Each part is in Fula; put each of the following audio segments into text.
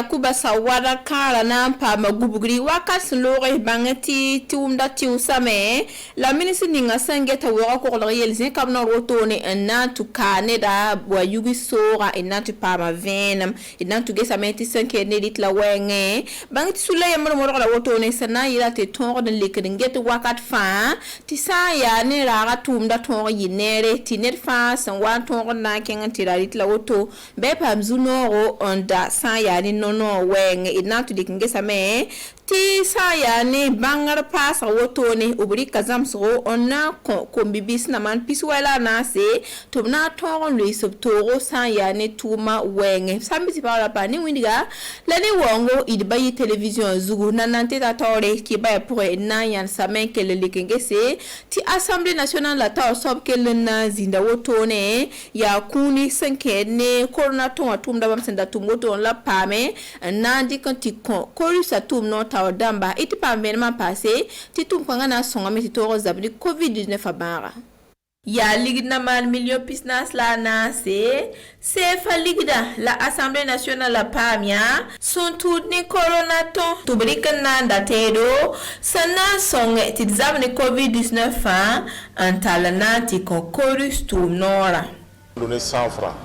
Yakuba Sawada Kara Nampa Magubugri Wakas Lore Bangati Tumda Tiusame la ministre Ninga Sangeta Wako Riel Kamna Rotone and not to Canada where Yugi Sora and not to Parma Venam and not to get some Sanke Nedit La Wenge Bangit Sule Mora Rotone Sanaya te Tor the Lick and get to Wakat Fan Tisaya Nera Tumda Tor Yinere Tinet Fast and one Tor Naking and Tiralit Laoto Bepam Zunoro on that Saya no weng inatu dikingesame ti saya ne bangar pasa wotone ubri kazamso onna kombibis na man piswela na se tumna toron lui subtoro saya ne tuma weng sambisi para pa ni windiga lani wongo idbayi television zugu nanante ta tore ki ba pour na yan samen kele likengese ti assemblée nationale la ta sob kele na zinda wotone ya kuni sanke ne corona to tumda bam senda tumoto la pame nandi kanti kori sa tum no ta damba iti pambenema passé ti tum kwanga na songa mi toro zabni covid-19 abara ya ligna mal million pisnas la na se fa ligda la assemblée nationale la pamia son tout ni corona ton tubrika na datedo sana songa ti zabni covid-19 fa antala na ti korus tum nora donner 100 francs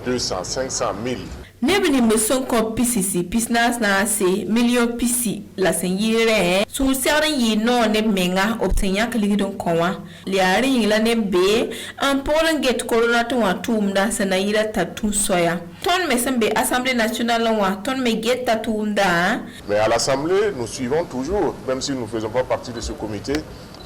200 500 1000 Nebni muson ko PCC pisnas na se million PC la senyire su sere yi no ne menga obtenya kligidon konwa liari yingla ne be en pour get corona to watumda sanayira tatu soya ton mesembe assemblée nationale wa ton me get tatunda mais à l'assemblée nous suivons toujours même si nous ne faisons pas partie de ce comité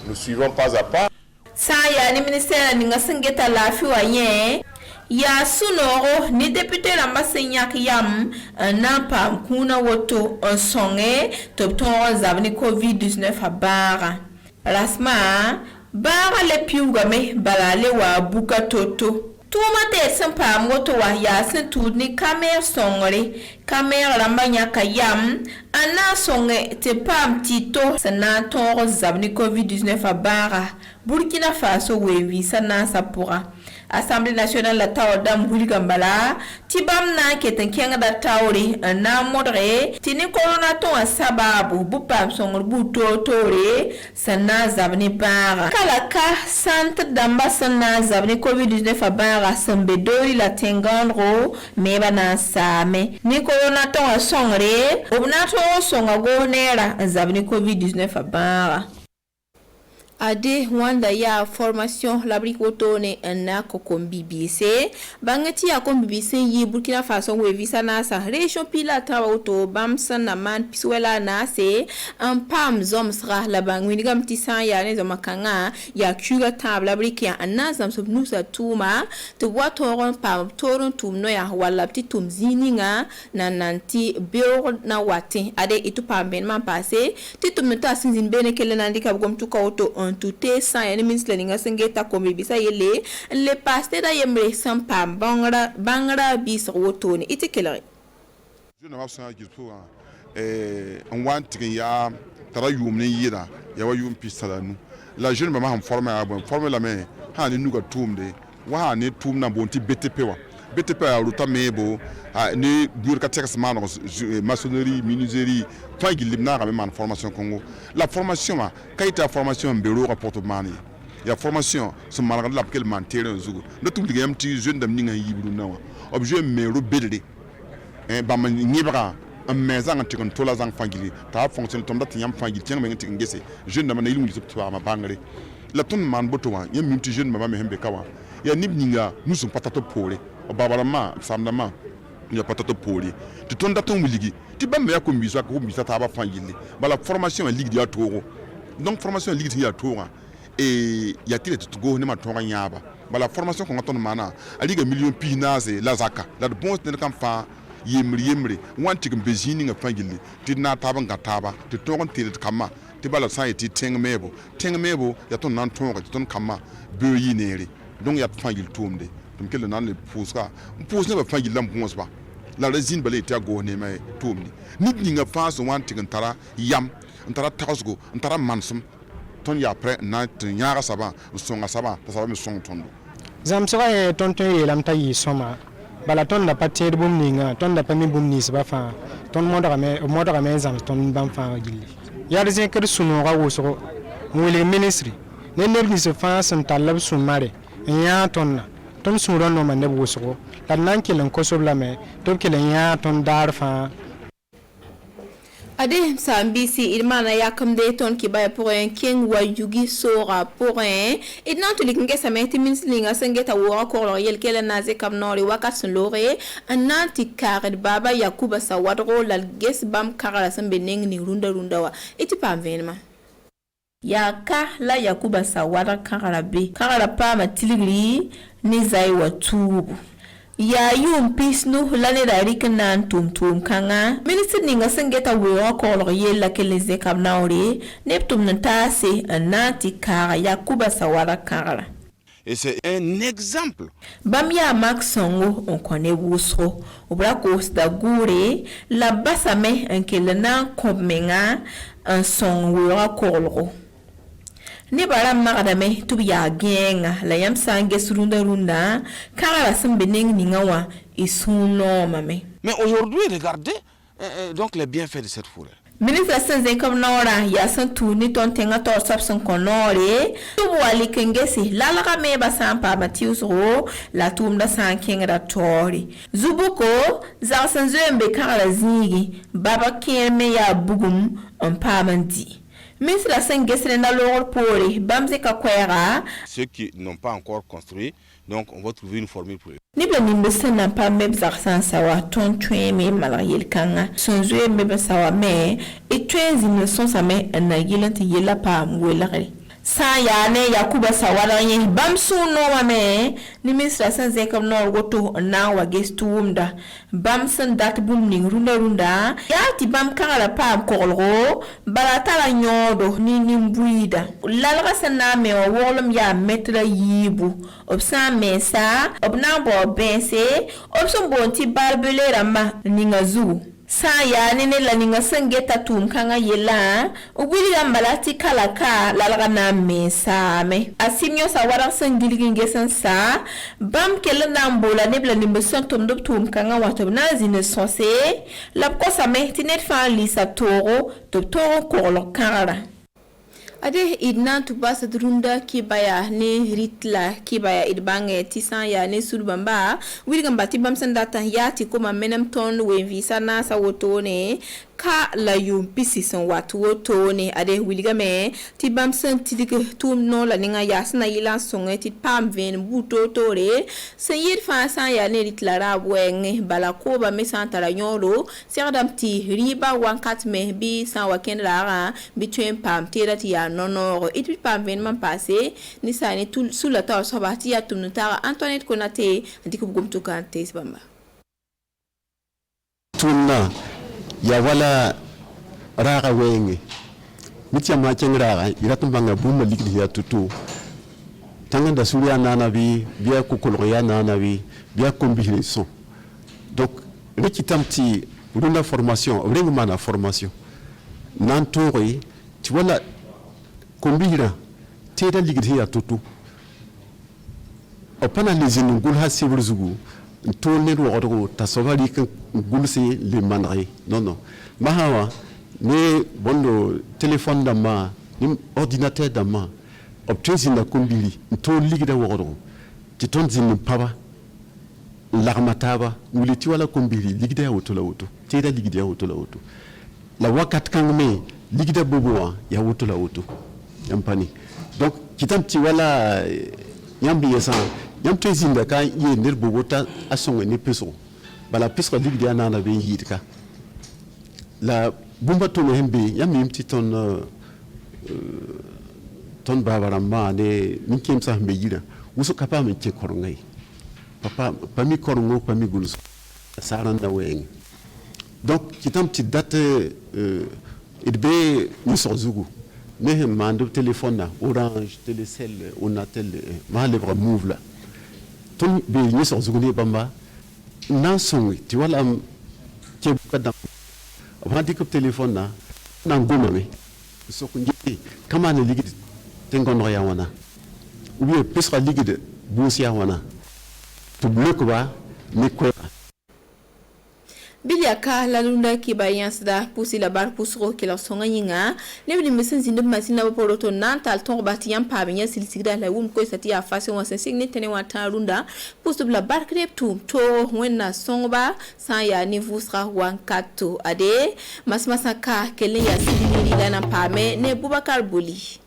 nous suivons pas à pas saya ni ministère ni ngasengeta lafi wa ye ya sunoro ni député la masenyak yam na pa kuna woto songe topton zavni covid-19 abara rasma bara le piungame balale wa buka toto tuma te sampa moto wa ya sentu ni kamer songre kamer rambanya kayam ana songe te pam tito sana ton zavni covid-19 abara Burkina Faso wewi sana sapura Assemblée nationale la tawdam huligambala tibam na keten kenga da tawri na modre tini corona ton sababu bupam songor buto tore sana zabni bara kalaka centre d'ambassade zabni covid-19 bara sambe dori la tengandro meba na same ni corona ton songre obna to songa go nera zabni covid-19 bara Ade wanda ya formation labrikotone na kokombi BBC bangati ya kombi BBC yi Burkina Faso we visa na sa région pila tawoto bamsan na man piswela na se en pam zomsra la bangwini gam tisan ya ne zomakanga ya kuga tabla brikia anazam so nusa tuma to watoron pam toron tumno ya wala pti tumzininga na nanti beo na wate ade itu pam ben man passé titum nota sinzin bene kele nandika gom tukawoto tout ça et ministre linga sengeta kombi bisa yele le pasteur da yemre sampa bangra bis wotoni itikelere je na wasa gifu on want ya tara yumne yida ya wa yum pisala nu la jeune mama ham former la mais ha ni nuga tumde wa ni tum na bonti BTP wa BTP a ruta mebo ni burka tex man maçonnerie menuiserie fangi limna ga man formation Congo la formation kaita formation bureau rapport mani ya formation so malga la quel man terrain zugo no tum digam ti jeune dam ninga yibru nawa objet mero bedde ba man nyibra un maison anti contrôle zang fangi ta fonction tom dat yam fangi tiang men tin gese jeune dam na ilmu subtiwa ma bangare la ton man botowa yam minti jeune mama me hembe kawa ya nibninga nous sommes patato pole babalama samdama ya patato poli ti tonda ton miligi ti bambe ya kombiso ko mbisa ta ba fangile bala formation en ligue ya toro donc formation en ligue ya toro et ya tire tout go ne ma tonga nyaba bala formation ko ngaton mana a ligue million pinaze la zaka la bon ne kan fa yemri wanti kan bezini nga fangile ti na taba ngataba ti tonga tire kama ti bala sa ti tengmebo ya ton nan tonga ti ton kama be yinere donc ya fangile tumde donc le nan le pouska ne va pas gilam ponce ba la résine balé ta go ne mai tumni nit ni nga fa so wan tin tara yam tara tasgo tara mansum ton ya après na nyara saba songa saba ta saba mi song tondo zam sera tonton yelam tayi soma bala ton da patir bum ninga ton da pami bum nis ba fa ton moda me zam ton bam fa gilli ya de ker suno ga woso wele ministry ne ne se fa san talab sumare nya ton suron no man ne woso la nan kilen ko sobla me to kilen ya ton dar fa ade sambisi ilmana yakamde ton kibaya pour un king wa yugi sora pour un et non to likinge sameti minslinga sengeta wora ko yel kele naze kam nori wakat sun lore ananti karet baba yakuba sawadro lal ges bam karala sambe neng ni runda wa eti pa venma yaka la yakuba sawada karala be karala pa matiligri ni zai wa tubu ya yum pisnu lane da rikan tum kanga minister ninga sengeta wo ko yella kele ze kam nawre neptum ntase anati kara yakuba sawara kara. Et c'est un exemple. Bamia Maxongo on connaît wusro obrakos da gure la basame enkelena komenga un son wo ko ne bara magadame tubiya genga la yam sange runda kara sambe ninga wa isuno mame. Mais aujourd'hui regardez donc les bienfaits de cette forêt. Ministre Sanze comme Nora ya san tuni ton tenga tor sapson konore tubu ali kengesi la me basampa matiusro la tumda san kenga tori zubuko za sanzembe kara zigi baba keme ya bugum on pamandi. Ministre la Saint-Gestre dans l'or pour Bamse Kakwera. Ceux qui n'ont pas encore construit, donc on va trouver une formule pour eux. Nibla nimbe n'a pas même zarsan sawa ton tuen me malayel kanga son zue me sawa me et tuen zimne son sa me na yelante yela pa mwelare. Sa ya ne yakuba sawara yin bamsu no mame ni ministre sanze kam no goto na wa gestumda bamsan dat bum ning runda ya ti bam kala pam kolro balatala nyodo ni nimbuida lalga sana me o wolum ya metra yibu obsa mesa obna bo bense obson bonti barbelera ma ningazu sa ya nene la ninga sengeta tum kanga yela ugwili ambalati kalaka lalga na mesa me asimyo sa wara sengiligi sa bam kele na mbola nebla nimbe sontom dop tum kanga wato na zine sonse la ko sa me tinet fa lisa toro top toro ko kara ade idna tubasa drunda kibaya ne ritla kibaya idbange tisan ya ne sulbamba wilgamba tibam sandata yati koma menem ton we visa na sa wotone ka la yumpisi son watu wotone ade wilgame tibam san tidik tum no la ninga yasna yila songe tit pam ven buto tore sen yir fa san ya ne ritla rabwenge bala ko ba me santara nyoro serdam ti riba wankat me bi san waken lara bitwen pam terati ya non et puis pas événement passé ni ça ni tout sous la table so bati ya tumnutara Antoinette Konate ndiko gumtu kante sibamba tunna ya wala rara wenge mitia ma kengrara iratumbanga buma ligli ya tutu tanga da suria nana bi bia kokolo ya nana bi bia combinaison donc rekitamti runa formation vraiment na formation nantori tu vois kombira teda ligidi ya tutu opana lezinu ngul ha sibur zugu to ne ro tasobali kan gulse le manre non mahawa ne bondo téléphone dama ni ordinateur dama optezi na kombili to ligida wo ti ton zinu paba l'armataba nguliti wala kombili ligida ya woto la woto teda ligida ya woto la woto la wakat kangme ligida bobo ya woto la woto yampani donc kitam ti wala yambi yesa yam tezinda ka ye nder bogota asonga ne peso bala peso ligdi ana na be yitka la bumba to no hembe yam yimti ton babara ma ne minkem sa hembe yida wuso kapa men ke korongay papa pami korongo pami gulus saranda weng donc kitam ti date idbe muso zugu mais mando téléphone Orange Télécel Onatel malèvre move là ton be ni so zuguni bamba nan son ti wala ke badam vandi ko téléphone na ngoma me so ko ngi kama na ligidi tengon ya wana ou bien pesra ligidi busia wana to bloque ba ni ko Bilyaka la lunda ki bayan sida pusi la bar pusro ki la songa yinga lebdi mesin zindu masina ba poroto nan tal ton bati yam pa benya silsigda la wum ko sati ya fasi wa sensigne tene wa ta lunda pusu la bar krep tu to wenna songa sa ya ni vusra wan kato ade masmasa ka kele ya silili lana pa me ne Boubacar Boli.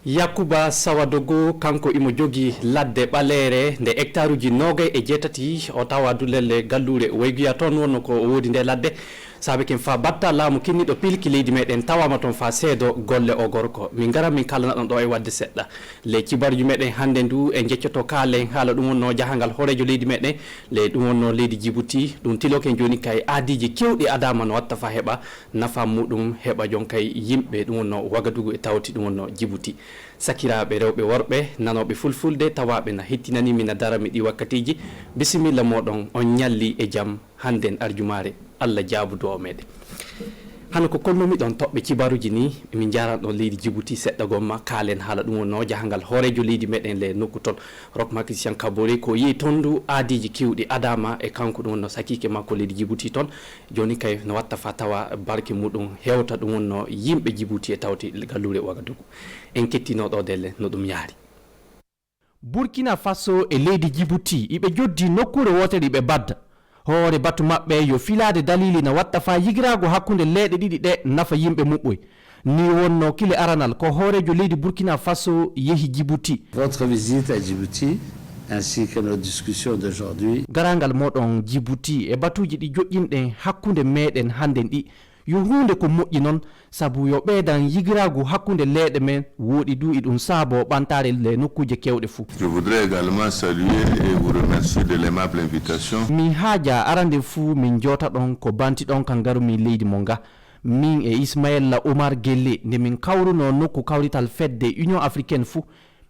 Yakuba Sawadogo kanko imo jogi ladde balere nde hectare uji 27 o tawa dulelle gallure waygiya ton wonno ko wodi nde ladde sabe ken fa batta laamu kinni do pilki leydi meden tawama ton fa seedo golle o gorko min gara min kala don do e wadde sedda le kibarju meden hande ndu e jeccoto kale hala dum wonno jahangal horejo leydi meden le dum wonno leydi Djibouti dum tiloken joni kay adiji kewdi adama no watta fa heba nafa mudum heba jon kay yimbe dum wonno Wagadugu e tawti dum wonno Djibouti sakiraabe rewbe worbe nanobe fulfulde tawabe na hittinani mina darami di wakkatiji bismillah modon on nyalli e jam handen arjumare Allah jaabudo o mede hano ko kolnomi don tobbe kibaruji ni min jaran don leydi Djibouti sedda gomma kalen hala dum wonno jahangal horejo leydi meden le nokku ton Roch Marc Christian Kaboré ko yi tondu adiji kiwdi adama e kanko dum wonno sakike makko leydi Djibouti ton joni kay no watta fa tawa barke mudum hewta dum wonno yimbe Djibouti e tawti gallure Wagadugu en kettino do delle no dum yaari Burkina Faso e leydi Djibouti ibe joddi nokkure wotere be badda hoore batu mabbe yo filade dalili na watta fa yigirago hakkunde leede didi de nafa yimbe mubboy ni wonno kile aranal ko hoorejo leydi Burkina Faso yehi Djibouti. Votre visite à Djibouti ainsi que nos discussions d'aujourd'hui garangal modon Djibouti e batuji di jojjinde hakkunde meden handen di yo hunde ko moƴƴi non sabu yo ɓeydan yigiragu hakkunde leeɗe men woɗi du iɗum saabo ɓantare le nokkuje kewɗe fou. Je voudrais également saluer et vous remercier de l'aimable invitation. Mi haaja arande fou min jota ɗon ko banti ɗon kan garumi leydi mo nga min e Ismaël Omar Guelleh nde min kawruno nokku kawrital fedde Union Africaine fou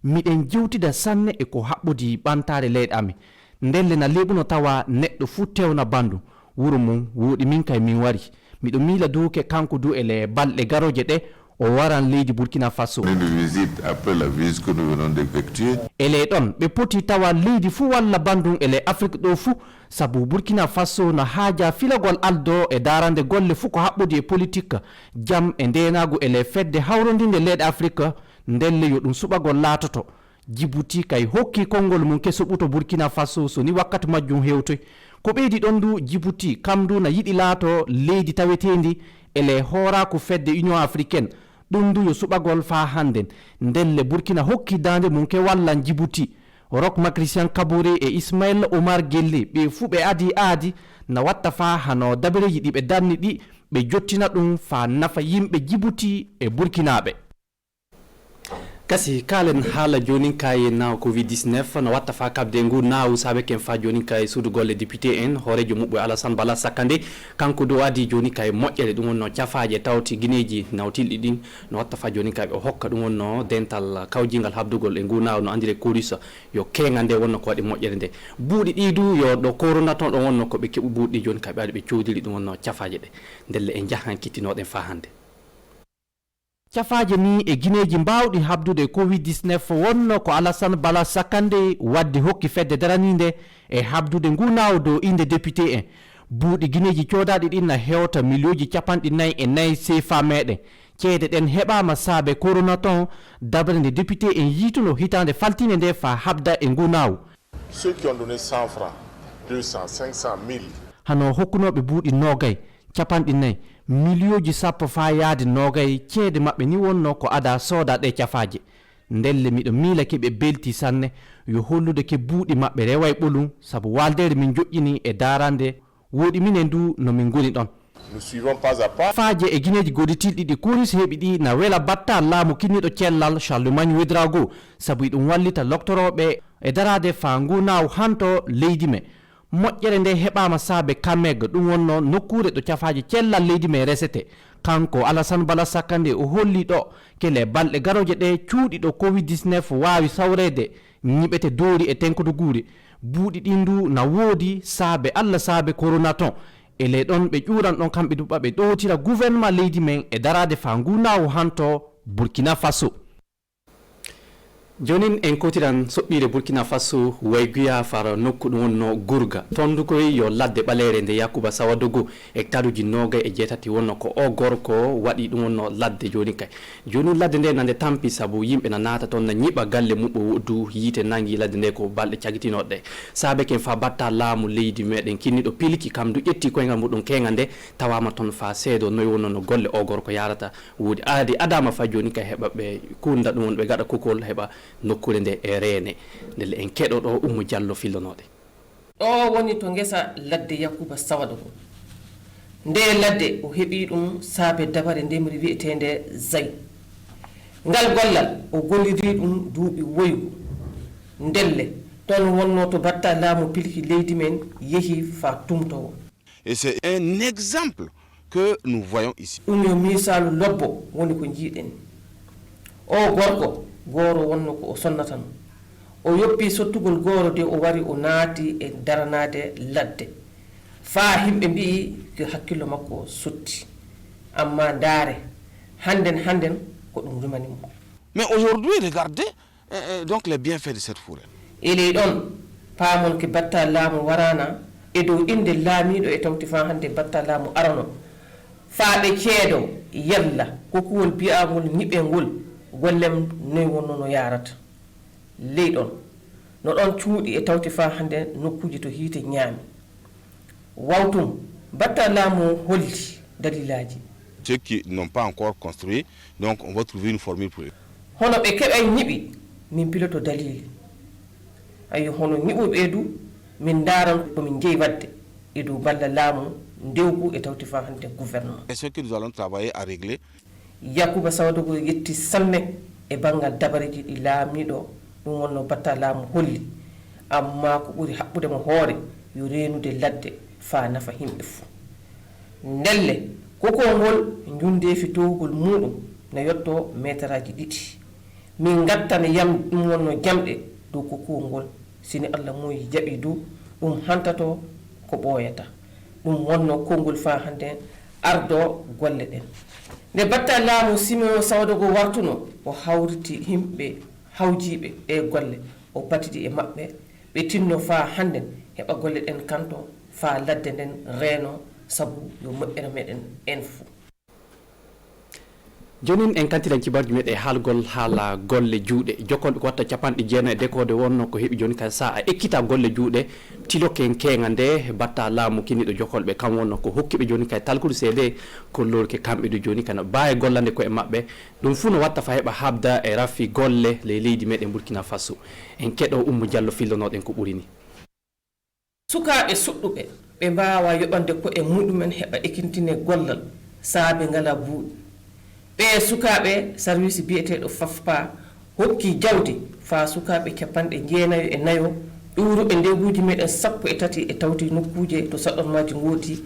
miɗen jewtida sanne e ko haɓɓodi ɓantare leyɗe amin ndelle na leɓuno tawa neɗɗo fou tewna bandu wuro mum woɗi min kay min wari miɗo miila duke kanko du ele balɗe garoje ɗe o waran leydi Burkina Faso. Une visite après la visite que nous venons d'effectuer. Ele ɗon ɓe poti tawa leydi fou walla bandum ele Afrique ɗo fou sabu Burkina Faso na haaja filagol aldo e darande golle fou ko haɓɓodi e politique jam e ndenagu ele fedde hawrondinde leyɗe Afrique ndelle yo ɗum suɓagol laatoto Djibouti kay hokki kongol mum kesoɓuto Burkina Faso so ni wakkati majjum hewtoy ko ɓeydi ɗon du Djibouti kamdu na yiɗi laato leydi tawetendi ele hoorako fedde Union Africaine ɗum du yo suɓagol fa handen ndelle Burkina hokki dande mum ke wallan Djibouti Roch Marc Christian Kaboré e Ismaël Omar Guelleh ɓe fuu ɓe aadi na watta fa hano dabareji ɗi ɓe danni ɗi ɓe jottina ɗum fa nafa yimɓe Djibouti e Burkinaɓe. Kasi kalen hala jonin kay na COVID-19 na watta fa kabde ngu na usabe ken fa jonin kay sudu golle député en horejo mubbo Alassane Bala Sakande kanko do adi joni kay moƴƴere dum wonno ciafaaje tawti gineji nawtilɗi ɗin no watta fa jonin kay o hokka dum wonno dental kawjingal habdugol e ngu na no andire kurisa yo kengande wonno ko wadi moƴƴere nde buudi ɗidu yo do corona ton do wonno ko be kebu buudi joni kay be coodiri dum wonno ciafaaje de delle en jahan kittinoden fa hande ciafaaje ni e gineji mbawɗi habdude COVID-19 wonno ko Alassane Bala Sakande waddi hokki fedde daraninde e habdude ngu nawdo inde député en buuɗi gineji coodaɗi ɗin na hewta milioji 44 CFA meɗen ceede ɗen heɓama saabe corona ton dabre nde député en yituno hitande faltine nde fa habda e ngu naw Ceux qui ont donné 100 francs, 200, 500, 1000. hano hokkunoɓe buuɗi nogay 44 milioji sappo fa yaade nogay ceede mabɓe ni wonno ko ada sooda ɗe ciafaaje ndelle miɗo miilake ɓe belti sanne yo hollude ke buuɗi mabɓe reway ɓolum sabu waldere min joƴƴini e darande woɗi minen du no min goni ɗon nous suivons pas à pas. Faje e gineji goditiɗɗi ɗi kuris heɓi ɗi na wela batta laamu kinniɗo cellal Charlemagne Ouédraogo sabu ɗum wallita loktoroɓe e darade fangu naw hanto leydi me moƴƴere nde heɓama saabe kameg ɗum wonno nokkure ɗo cafaji cellal leydi me resete kanko Alassane Bala Sakande o holli ɗo kele balɗe garoje ɗe cuuɗiɗo covid-19 wawi sawrede ñiɓete doori e tenkoto guure buuɗi ɗindu na woodi saabe Allah saabe corona ton ele ɗon ɓe ƴuran ɗon kamɓe duɓɓa ɓe ɗowtira gouvernement leydi men e darade fangu nawo hanto Burkina Faso. jonin en kotiran soɓɓire Burkina Faso wayguya fara nokku ɗum wonno Gurga tondukoy yo ladde ɓalere nde Yakuba Sawadogo hectare uji 27 wonno ko o gorko waɗi ɗum wonno ladde joni kay joni ladde nde nande tampi sabu yimɓe na nata toon na ñiɓa galle muɓo du yite nangi ladde nde ko balɗe cagitinoɗe saabe ken fa batta laamu leydi meɗen kinniɗo piliki kam du ƴetti koyngal muɗum kenga nde tawama toon fa seedo noyi wonno no golle o gorko yarata wuudi aadi adama fa joni kay heɓa ɓe kunda ɗum won ɓe gaɗa kukol heɓa nokkure nde e reene ndele en keɗo ɗo Umu Diallo fillonoɗe ɗo woni to ngesa ladde Yakuba Sawadogo nde ladde o heɓi ɗum saabe dabare ndemri wi'etende Zay ngal gollal o golliri ɗum duuɓi woygu ndelle toon wonno to batta laamu pilki leydi men yehi fa tumtowo. Et c'est un exemple que nous voyons ici. ɗum yo misalu lobbo woni ko jiiɗen o gorko goro wonno ko o sonnata no o yoppi sottugol goro de o wari o naati e daranade ladde fa himɓe mbi ko hakkillo makko sotti amma ndaare handen ko ɗum rumanimo. Mais aujourd'hui regardez donc les bienfaits de cette forêt. ele ɗon paamon ke batta laamu warana e dow inde laamiɗo e tawti fa hande batta laamu arano faaɓe ceedo yalla ko kuwol biyagol ñiɓengol gollem noy wonno no yarata leyɗon no ɗon cuuɗi e tawti fa hande nokkuji to hiite ñaami wawtum batta laamu holli dalilaji. Ceux qui n'ont pas encore construit, donc on va trouver une formule pour eux. Hono ɓe keɓay ñiɓi min piloto dalili ayi hono ñiɓuɓe du min daran komin jeeyi wadde e dow balla laamu ndewgu e tawti fa hande gouvernement. Et ce que nous allons travailler à régler. Yakuba Sawadogo yetti samme e bangal dabareji ɗi laamiɗo ɗum wonno batta laamu holli amma ko ɓuri haɓɓude mo hoore yo reenude ladde fa nafa himɓe fuu ndelle kokongol jundeefi towgol muɗum no yetto métre aji 2 min gattana yam ɗum wonno jamɗe dow kokongol sini Allah moyi jaɓi du ɗum hantato ko ɓooyata ɗum wonno kongol fa hande ardo golle ɗen nde batta laamu Simon Sawadogo wartuno o hawriti himɓe hawjiɓe e golle o batidi e maɓɓe ɓe tinno fa handen heɓa golle ɗen kanto fa ladde nden reeno sabu yo moƴƴere meɗen en fuu. jonin en kantiran kibarji meɗe haalgol haala golle juuɗe jokkolɓe ko watta capanɗe jeenayi dekode wonno ko heeɓi joni kay sa a ekkita golle juuɗe tiloken kenga nde batta laamu kinniɗo jokkolɓe kam wonno ko hokkiɓe joni kay talkude seede kollorke kamɓe do joni kana baawi gollande koye maɓɓe ɗum fuu no watta fa heɓa habda e raffi golle le leydi meɗen Burkina Faso en keɗo Umu Diallo fillonoɗen ko ɓuuri ni. Sukaɓe suɗɗuɓe ɓe mbawa yoɓande ko e muɗumen heɓa ekkintine gollal saabe ngala buuɗi ɓe sukaɓe service biyeteɗo FAFPA hokki jawdi fa sukaɓe 94 ɗuuruɓe ndeguji meɗen 13 e tawti nokkuje to saɗormaji gooti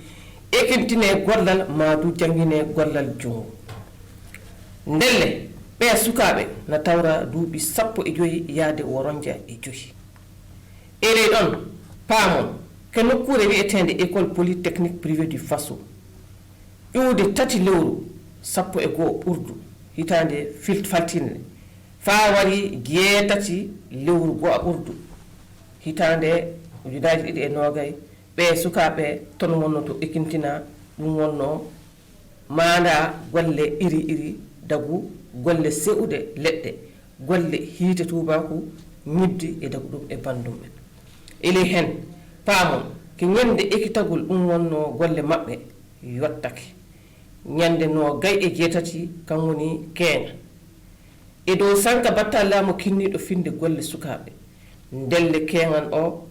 ekkintine gollal madu jangine gollal jungo ndelle ɓe sukaɓe na tawra duuɓi 15 yaade woronja e 5 ere ɗon paamon ke nokkure wiyetende école polytechnique privé du Faso ƴuude 3 lewru 11 ɓurdu hitande faltinde fa wari 7 lewru 1 ɓurdu hitande 2020 ɓe sukaɓe ton wonno to ekkintina ɗum wonno manda golle iri dagu golle seude leɗɗe golle hiite tubaku ñibdi e dagu ɗum e bandum ɓen eli hen paamon ke ñande ekkitagol ɗum wonno golle maɓɓe yottake ñande no gay e 7 kan woni keenga e dow sanka batta laamu kinniɗo finde golle sukaɓe ndelle keengan o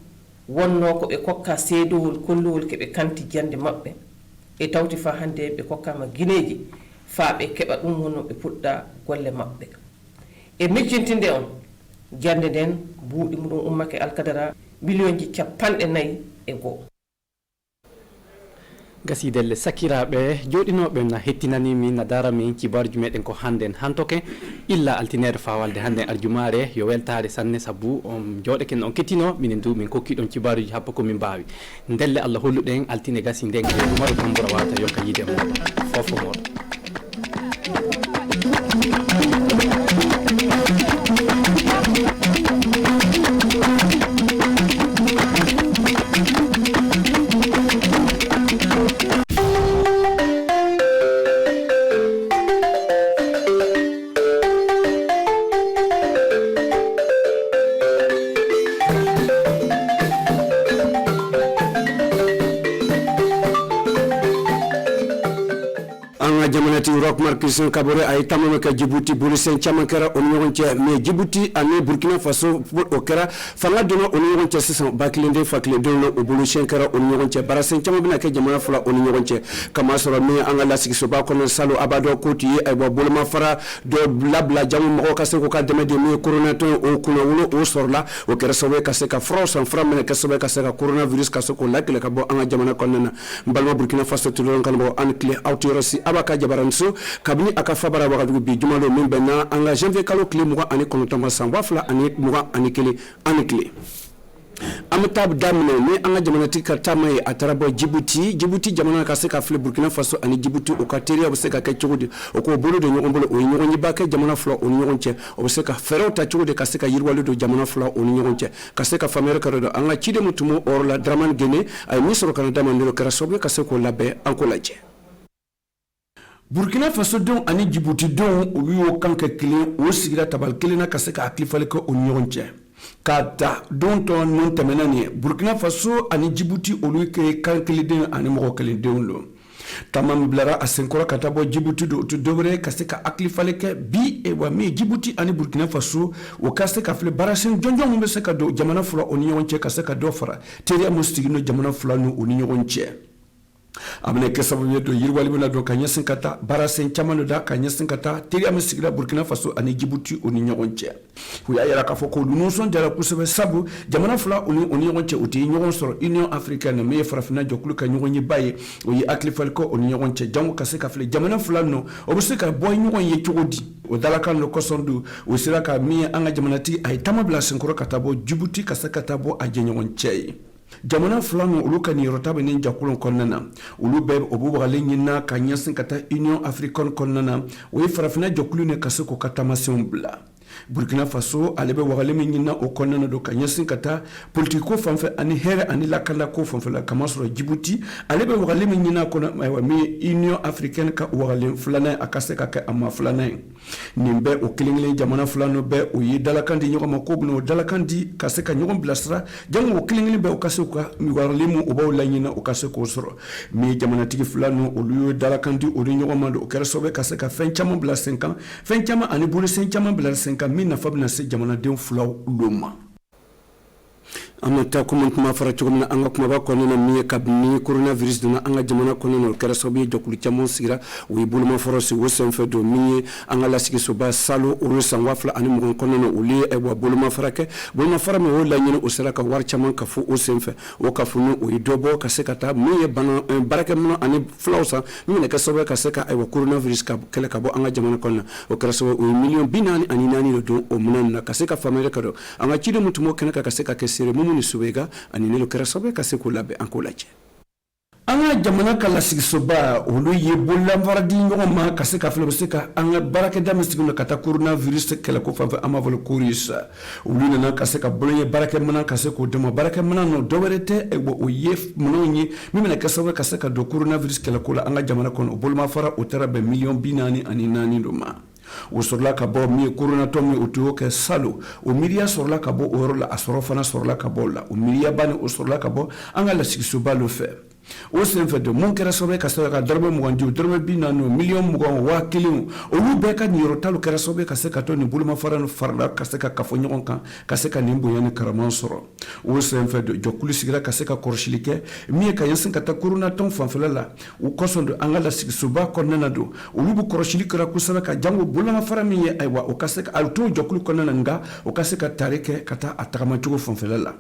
wonno ko ɓe kokka seedowol kollowol keɓe kanti jande maɓɓe e tawti fa hande ɓe kokkama guineji fa ɓe keɓa ɗum wonno ɓe puɗɗa golle maɓɓe e miccintinde on jande nden buuɗi muɗum ummake alkadara millionji 40 gasidelle sakiraɓe joɗinoɓe na hettinanimi na darami kibaruji meɗen ko hannden hantoke illa altinere fawalde hannde arjumare yo weltare sanne saabu on joɗeken on kettino minen du min kokkiɗon kibaruji happa komin mbawi ndelle Allah holluɗen altine gasi nden ko Umaru Tambura wata yonka yiide moɗon fofo moɗon jamanati rock marcus kabore ay tamama ka Djibouti buri sen chamankara on yonche mais Djibouti ani Burkina Faso o kera fanga dono on yonche sisan bakilende fakle dono o bulu shenkara on yonche barasen chamabina ka jamana fula on yonche kama soro me angala sikso ba kono salo abado koti ay bo bulma fara do labla jamu mo ka se ko ka deme de me corona to o kuna wulo o sorla o kera sobe ka se ka France en fram ka sobe ka se ka coronavirus ka so ko lakle ka bo anga jamana konna mbalma Burkina Faso to don kan bo an clé autorosi abaka jabaranso kabini akafa bara wakadugu bi jumalo min benna anga janvier kalo clé muga ani konotama sangwa fla ani muga ani clé amatab damne ni anga jamanati kartama e atarabo Djibouti jamana ka se ka fle Burkina Faso ani Djibouti o kateria o se ka kechugudi o ko bolo de nyogombolo o nyogonyi bake jamana fla o nyogonche o se ka fero ta chugudi ka se ka yirwalu do jamana fla o nyogonche ka se ka famere ka do anga chide mutumo orla draman gene ay misro Canada mandiro kara sobe ka se ko labe ankolaje Burkina Faso don ani Djibouti don o wi o kanke kile o sigira tabal kile na kaseka aklifale ko onyonche kata don ton non temenani Burkina Faso ani Djibouti o wi ke kankele den ani mo kele den lo tamam blara asenkora katabo Djibouti do to dobre kaseka aklifale ke bi e wa mi Djibouti ani Burkina Faso o kaseka fle barasen jonjon mo seka do jamana fula onyonche kaseka do fara teria mo stigino jamana fula no onyonche amne kesabu yedo yirwali bina do kanyesin kata barasen chamano da kanyesin kata tiri amesigira Burkina Faso ani Djibouti oni nyogonche huya yara ka foko lunu son dara kusebe sabu jamana fula oni nyogonche uti nyogon soro Union Africaine me farafina jokulu ka nyogonyi baye oyi aklifalko oni nyogonche jango kaseka fle jamana fula no obusika boy nyogon ye chogodi o dalakan no kosondu o siraka mi anga jamanati ay tamabla senkoro katabo Djibouti kaseka tabo aje nyogonche jamana fulano ulu kan yirotabe nin jakulon konnana ulu be obubagale nyina kanyasin kata Union Africaine konnana o farafina jokulu ne kaseko katamasion bla Burkina Faso alebe wagale nyina o konnana do kanyasin kata politiko fanfe ani here ani lakanda ko fanfe la kamasro Djibouti alebe wagale nyina kona mi Union Africaine ka wagale fulana akaseka ka ama fulana nimbe o kilingle jamana fulano be o yidalakandi nyoko makobno dalakandi kaseka nyoko blasra jango o kilingle be o kaseka mi warlimu o bawla nyina o kaseko soro mi jamana tigi fulano o luyo dalakandi o nyoko mando o kersobe kaseka fenchama blasenka fenchama ani bulu senchama blasenka mina fabna se jamana den fulaw loma amata kuma fara chugumna anga kuma ba konena mi kabni coronavirus duna anga jamana konena kerasobi jokulu chamon sigira wi bulma forosi wosen fedo mi anga la sigi soba salo urusan wafla ani mugon konena uli e wa bulma farake bulma farame wala nyina usaraka war chamon kafu osenfe o kafunu o idobo kasekata mi bana barake mun ani flausa mi ne kasobe kaseka e wa coronavirus ka kele kabo anga jamana konena o kerasobe o million binani ani nani do o munana kaseka famere kado anga chide mutumo kenaka kaseka kesire ni subega ani nelo kerasobe kaseko labe ankolache anga jamana kala sigsoba olu yebola vardi ngoma kaseka flebseka anga baraka damestigno kata coronavirus kala ko fa amavolo kurisa olu na kaseka bolye baraka mana kaseko demo baraka mana no dowerete ebo oyef mononyi mimena kasobe kaseka do coronavirus kala ko anga jamana kono bolma fara otarabe million binani ani nani doma o sorla ka bo mi corona to mi utuo ke salo o miria sorla ka bo orola asorofana sorla ka bola o miria bani o sorla ka bo anga la siksuba lo fe o sen fɛ de mun kɛra sababu ka se ka dɔrɔmɛ 20 dɔrɔmɛ 40 miliyɔn 20 waa kelen olu bɛɛ ka niyɔrɔ talu kɛra sababu ka se ka to nin bolomafara nu farala ka se ka kafo ɲɔgɔn kan ka se ka nin bonya ni karama sɔrɔ o sen fɛ de jɔkulu sigira ka se ka kɔrɔsili kɛ min ye ka ɲɛsin ka taa korona tɔn fanfɛla la u kɔsɔn don an ka lasigisoba kɔnɔna na don olu bɛ kɔrɔsili kɛra kosɛbɛ ka jango bolomafara min ye ayiwa o ka se ka a to jɔkulu kɔnɔna na nka o ka se ka tari kɛ ka taa a tagamacogo fanfɛla la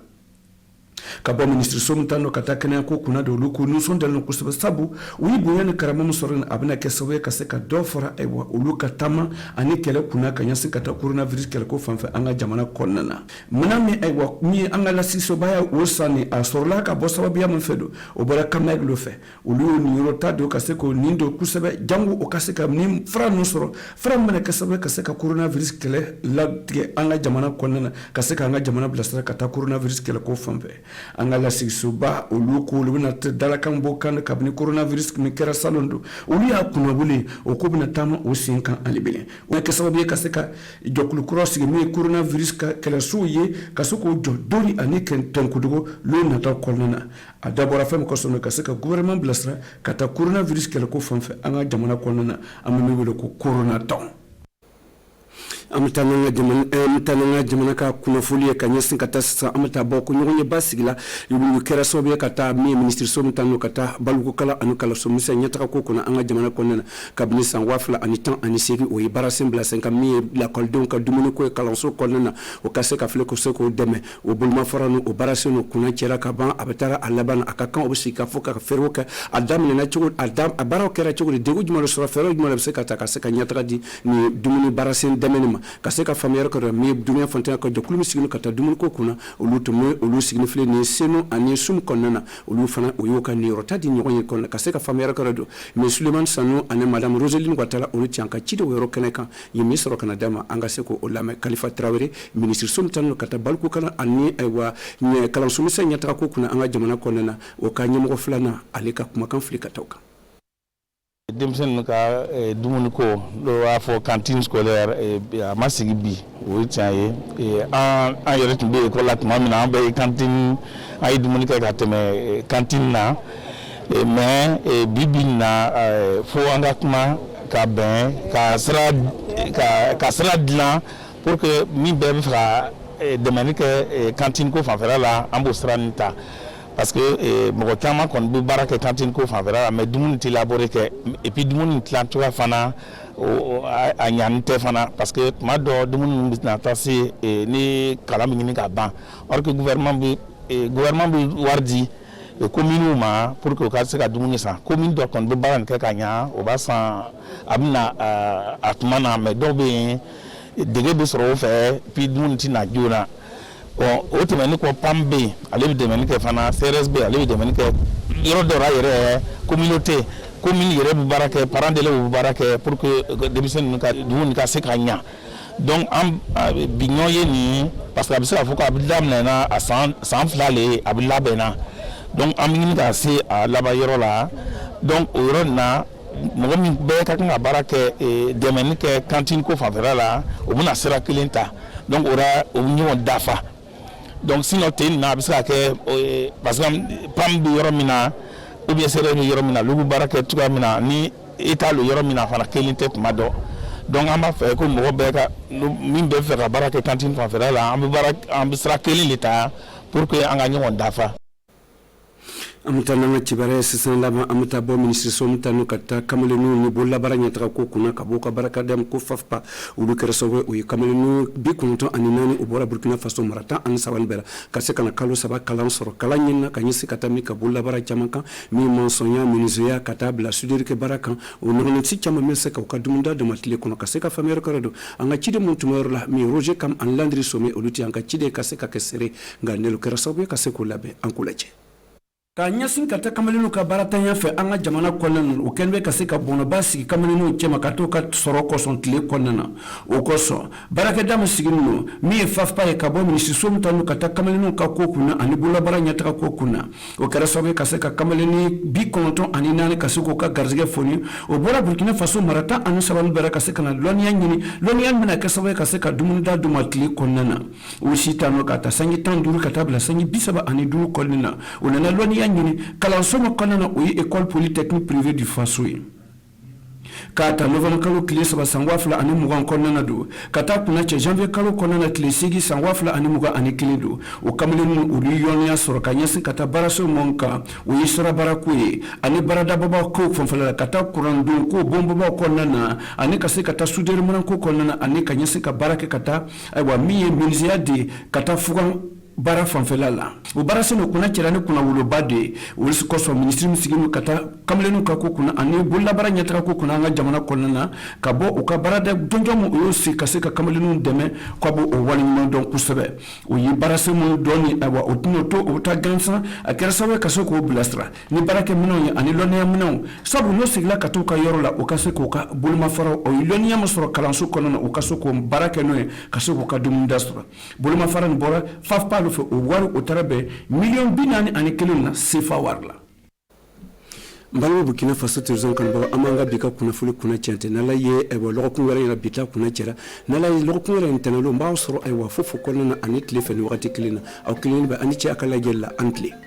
ka bɔ ministre somu tan no ka taa kɛnɛya ko kunna de olu ko nisɔn dalen kosɛbɛ sabu u ye bonya ni karama min sɔrɔ a bɛna kɛ sababu ye ka se ka dɔ fara ayiwa olu ka taama ani kɛlɛ kunna ka ɲɛsin ka taa coronavirus kɛlɛko fanfɛ an ka jamana kɔnɔna na mina min ayiwa min ye an ka lasigisobaya o sanni a sɔrɔla ka bɔ sababuya min fɛ don o bɔra kamɛgilo fɛ olu y'o niyɔrɔ ta don ka se k'o nin don kosɛbɛ jango o ka se ka nin fara ninnu sɔrɔ fara min bɛna kɛ sababu ye ka se ka coronavirus kɛlɛ latigɛ an ka jamana kɔnɔna na ka se ka an ka jamana bilasira ka taa coronavirus kɛlɛko fanfɛ an ka lasigisoba olu ko olu bɛna dalakan bɔ kan kabini coronavirus min kɛra salon don olu y'a kunnaboli o ko bɛna taama o sen kan ali belen o kɛ sababu ye ka se ka jɔkulu kura sigi min ye coronavirus ka kɛlɛsow ye ka se k'o jɔ dori ani tɔnkodogo lo nataw kɔnɔna na a dabɔra fɛn min kɔsɔn ka se ka gouvernement bilasira ka taa coronavirus kɛlɛko fanfɛ an ka jamana kɔnɔna na an bɛ min wele ko corona tɔn an bɛ taa n'an ka jamana ka kunnafoli ye ka ɲɛsin ka taa sisan an bɛ taa bɔ ko ɲɔgɔn ye ba sigila u kɛra sababu ye ka taa min ye ministre so min taa n'o ka taa balukokala ani kalanso misɛn ɲɛtaga ko kɔnɔ an ka jamana kɔnɔna na kabini san 2018 o ye baarasen bila sen kan min ye lakɔlidenw ka dumuni ko ye kalanso kɔnɔna na o ka se ka fili ko se k'o dɛmɛ o bolomafara n'o o baarasen n'o kunna cɛla ka ban a bɛ taa a laban a ka kan o bɛ sigi ka fɔ ka fɛɛrɛw kɛ a daminɛna cogo a baaraw kɛra cogo di degun jumɛn de sɔrɔ fɛɛrɛ jumɛn de bɛ se ka ta ka se ka ɲɛtaga di nin dumuni baarasen dɛmɛni ma ka se ka faamuyali kɛ min ye dunuya fantanya ka jɛkulu min sigilen ka taa dumuni ko kunna olu tun bɛ olu sigilen filɛ nin senu ani sum kɔnɔna na olu fana o y'o ka niyɔrɔta di ɲɔgɔn ye kɔnɔ ka se ka faamuyali kɛ don mais Sulemani Sanu ani madame Roseline Ouattara olu ci an ka ci de o yɔrɔ kɛnɛ kan ye min sɔrɔ ka na d'a ma an ka se k'o lamɛn Kalifa Tarawele ministre so min taa n'o ka taa balukokala ani ayiwa kalanso misɛn ɲɛtaga ko kunna an ka jamana kɔnɔna na o ka ɲɛmɔgɔ filanan ale ka kumakan fili ka taw kan. Denmisɛnninw ka dumuni ko dɔw b'a fɔ cantine scolaire a ma sigi bi o ye tiɲɛ ye an yɛrɛ tun bɛ école la tuma min na an bɛ cantine an ye dumuni kɛ ka tɛmɛ cantine na mais bi na fo an ka kuma ka bɛn ka sira dilan pour que min bɛɛ bɛ fɛ ka dɛmɛni kɛ cantine ko fanfɛla la an b'o sira nin ta. Parce que mɔgɔ caman kɔni bɛ baara kɛ cantine ko fanfɛla la mais dumuni tɛ labɔre kɛ et puis dumuni tilan cogoya fana a ɲani tɛ fana parce que tuma dɔ dumuni bɛ na taa se ni kalan bɛ ɲini ka ban or que gouvernement bɛ wari di communes ma pour que u ka se ka dumuni san commune dɔ kɔni bɛ baara nin kɛ ka ɲa o b'a san a bɛ na a tuma na mais dɔw bɛ yen dege bɛ sɔrɔ o fɛ puis dumuni tɛ na joona. Bon, o tɛmɛni kɔ PAM bɛ yen ale bɛ dɛmɛni kɛ fana CRS bɛ yen ale bɛ dɛmɛni kɛ yɔrɔ dɔ la yɛrɛ communauté commune yɛrɛ bɛ baara kɛ parents d'élèves bɛ baara kɛ pour que denmisɛnninw ka dumuni ka se ka ɲa donc an bi ɲɔgɔn ye nin parce que a bɛ se k'a fɔ k'a bɛ daminɛ a san 2 le a bɛ labɛn na donc an bɛ ɲini ka se a laban yɔrɔ la donc o yɔrɔ nin na mɔgɔ min bɛɛ ka kan ka baara kɛ dɛmɛni kɛ cantine ko fanfɛla la o bɛna sira kelen ta donc o bɛ ɲɔgɔn dafa. Donc sinon tɛ nin na a bɛ se ka kɛ parce que PAM bɛ yɔrɔ min na ou bien CRS bɛ yɔrɔ min na olu bɛ baara kɛ cogoya min na ni État lo yɔrɔ min na fana kelen tɛ tuma dɔ donc an b'a fɛ ko mɔgɔ bɛɛ ka min bɛ fɛ ka baara kɛ cantine fanfɛla la an bɛ sira kelen de ta pour que an ka ɲɔgɔn dafa. an bɛ taa n'an ka kibaruya ye sisan laban an bɛ taa bɔ minisiri so min taa n'o ka taa kamalenninw ni bololabaara ɲɛtaga ko kunna ka bɔ ka baarakɛda ko FAFPA olu kɛra sababu o ye kamalenninw 94 u bɔra Burkina Faso mara 13 bɛɛ la ka se ka na kalo 3 kalan sɔrɔ kalan ɲinina ka ɲɛsin ka taa min ka bololabaara caman kan min mɔnsɔnya menuisier ka taa bila soudure baara kan o ɲɔgɔnnasi caman bɛ se ka u ka dumuni dama tile kɔnɔ ka se ka faamuyali kɔrɔ don an ka ciden mun tun bɛ yɔrɔ la min Roger Kam ani Landry Somé olu tɛ an ka ciden ka se ka kɛ seere nka n'olu kɛra sababu ye ka se k'o labɛn an k'o lajɛ. Ka ɲɛsin ka taa kamalenninw ka baaratanya fɛ an ka jamana kɔnɔna na o kɛlen bɛ ka se ka bɔnɔba sigi kamalenninw cɛma ka to ka sɔrɔ kɔsɔn tile kɔnɔna na o kɔsɔn baarakɛda min sigilen don min ye FAFPA ye ka bɔ minisiriso min ta n'u ka taa kamalenninw ka ko kunna ani bololabaara ɲɛtaga ko kunna o kɛra sababu ye ka se ka kamalenni 94 ka se k'o ka garizɛgɛ foni o bɔra Burkina Faso mara 13 bɛra ka se ka na lɔnniya ɲini lɔnniya bɛna kɛ sababu ye ka se ka dumuni da d'u ma tile kɔnɔna na o si ta n'o ka taa sanji 15 ka taa bila sanji 35 kɔnɔna na o nana lɔnniya ya ɲini kalanso min kɔnɔna na o ye école polytechnique privée du faso ye k'a ta novembre kalo tile 3 san 2020 kɔnɔna na don ka taa kunna cɛ janvier kalo kɔnɔna na tile 8 san 2021 don o kamalen olu yɔnniya sɔrɔ ka ɲɛsin ka taa baaraso min kan o ye sirabaarako ye ani baaradabɔbaw ko fanfɛla la ka taa kurandon ko bonbɔbaw kɔnɔna na ani ka se ka taa souderiminako kɔnɔna na ani ka ɲɛsin ka baara kɛ ka taa ayiwa min ye menuisier de ka taa fugan baara fanfɛla la o baara sen o kunna cɛla ni kunna woloba de o kosɔn ministre min sigilen ka taa kamelenu ka ko kunna ani bololabaara ɲɛtaga ko kunna an ka jamana kɔnɔna na ka bɔ u ka baarada jɔnjɔn min o y'o se ka se ka kamelenu dɛmɛ ka bɔ o waleɲuman dɔn kosɛbɛ o ye baara sen minnu dɔɔni ayiwa o tɛna o to o taa gansan a kɛra sababu ka se k'o bilasira ni baarakɛminɛnw ye ani lɔnniya minɛnw sabu n'o sigila ka t'u ka yɔrɔ la o ka se k'o ka bolomafaraw o ye lɔnniya min sɔrɔ kalanso kɔnɔna na o ka se k'o baara kɛ n'o ye ka se k'o ka dumuni da sɔrɔ bolomafara nin bɔra FAFPA fɛ o wari o taara bɛn $41 na CFA wari la Mbalwa Burkina Faso tourism kan ba amanga bika kuna fuli kuna chente nala ye ewa lɔgɔkun wɛrɛ yɛrɛ bita kuna cɛra nala ye lɔgɔkun wɛrɛ ntɛnɛlo mbaa sɔrɔ ayiwa fofo kɔnɔna na ani tile fɛ ni wagati kelen na aw kelen bɛ ani cɛ a ka lajɛli la an tile